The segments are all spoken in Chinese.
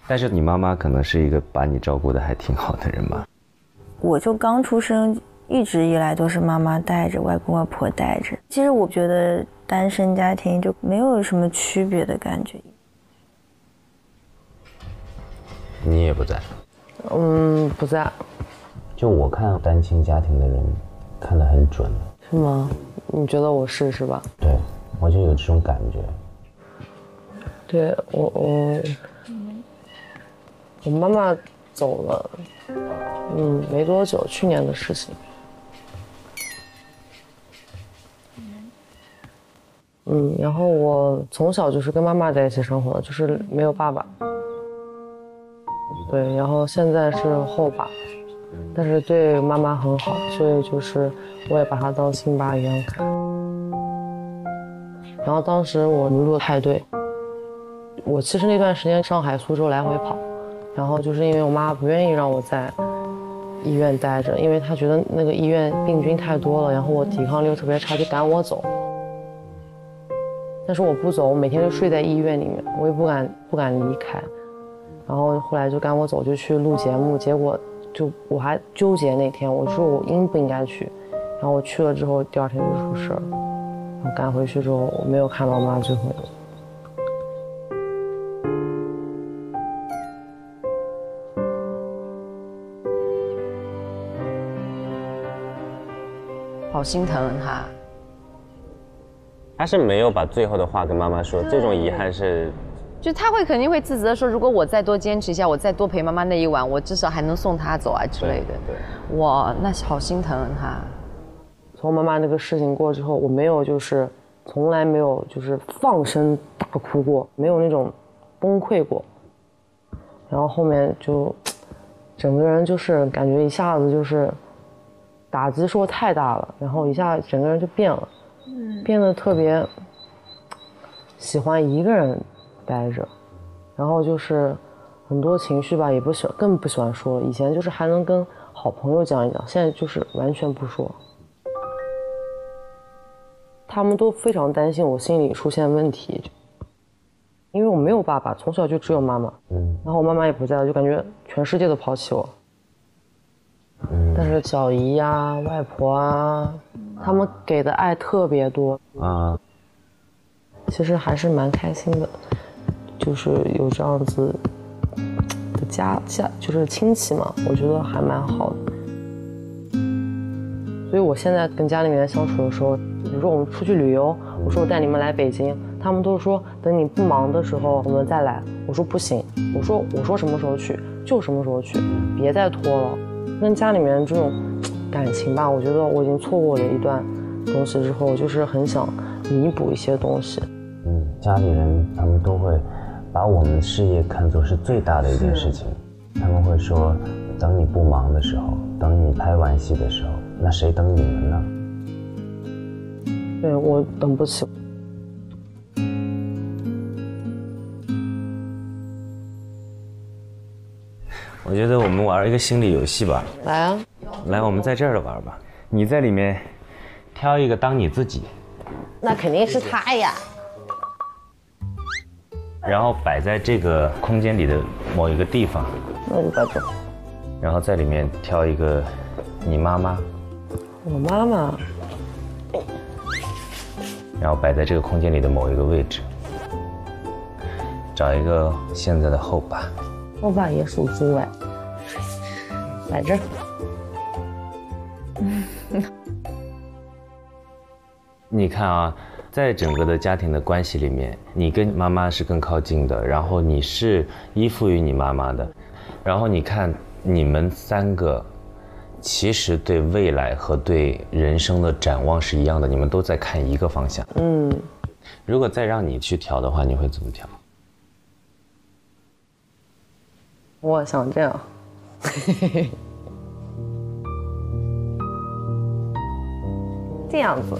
但是你妈妈可能是一个把你照顾的还挺好的人吧？我就刚出生，一直以来都是妈妈带着，外公外婆带着。其实我觉得单身家庭就没有什么区别的感觉。你也不在？不在。就我看单亲家庭的人，看得很准。是吗？你觉得我是吧？对，我就有这种感觉。对我妈妈走了，没多久，去年的事情。然后我从小就是跟妈妈在一起生活的，就是没有爸爸。对，然后现在是后爸，但是对妈妈很好，所以就是我也把她当亲爸一样看。然后当时我入了派对，我其实那段时间上海、苏州来回跑，然后就是因为我妈不愿意让我在医院待着，因为她觉得那个医院病菌太多了，然后我抵抗力又特别差，就赶我走。但是我不走，我每天就睡在医院里面，我也不敢离开。然后后来就赶我走，就去录节目，结果我还纠结那天，我说我应不应该去。然后我去了之后，第二天就出事了。然后赶回去之后，我没有看到妈最后一面。好心疼他。他是没有把最后的话跟妈妈说，这种遗憾是，就他肯定会自责说，如果我再多坚持一下，我再多陪妈妈那一晚，我至少还能送她走啊之类的。对，哇，那好心疼他。从妈妈那个事情过之后，我没有从来没有放声大哭过，没有那种崩溃过。然后后面就整个人感觉一下子打击受太大了，然后一下整个人就变了。变得特别喜欢一个人待着，然后很多情绪吧也更不喜欢说了。以前还能跟好朋友讲一讲，现在完全不说。他们都非常担心我心理出现问题，因为我没有爸爸，从小就只有妈妈。然后我妈妈也不在了，就感觉全世界都抛弃我。但是小姨呀、外婆啊，他们给的爱特别多啊，其实还是蛮开心的，有这样子的家亲戚嘛，我觉得还蛮好的。所以我现在跟家里面相处的时候，比如说我们出去旅游，我说我带你们来北京，他们都说等你不忙的时候我们再来。我说不行，我说什么时候去就什么时候去，别再拖了。跟家里面这种感情吧，我觉得我已经错过了一段东西之后，我很想弥补一些东西。家里人他们都会把我们的事业看作是最大的一件事情，他们会说，等你不忙的时候，等你拍完戏的时候，那谁等你们呢？对，我等不起。我觉得我们玩一个心理游戏吧。来啊！来，我们在这儿玩吧。你在里面挑一个当你自己。那肯定是他呀。然后摆在这个空间里的某一个地方。那就摆这。然后在里面挑一个你妈妈。我妈妈。然后摆在这个空间里的某一个位置。找一个现在的后爸。后爸也属猪哎。摆这儿。你看啊，在整个的家庭的关系里面，你跟妈妈是更靠近的，然后你是依附于你妈妈的，然后你看你们三个其实对未来和对人生的展望是一样的，你们都在看一个方向。如果再让你去调的话，你会怎么调？我想这样。这样子。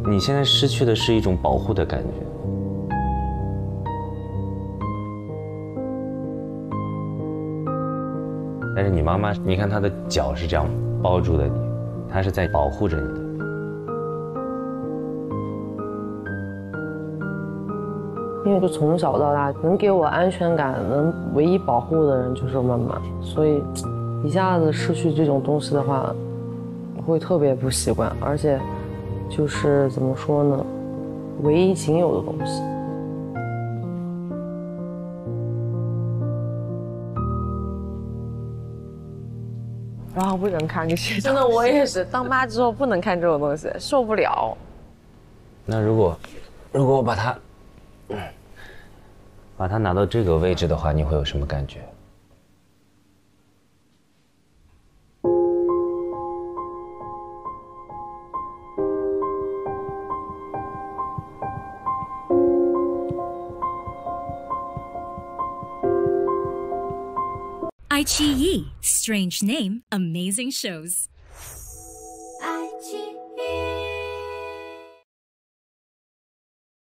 你现在失去的是一种保护的感觉。但是你妈妈，你看她的脚是这样包住的你，她是在保护着你的。因为就从小到大能给我安全感、能唯一保护的人就是我妈妈，所以一下子失去这种东西的话，我会特别不习惯，而且就是怎么说呢，唯一仅有的东西。啊，不能看这些，真的，我也是。当妈之后不能看这种东西，受不了。那如果我把它拿到这个位置的话，你会有什么感觉？iQIYI, strange name, amazing shows. iQIYI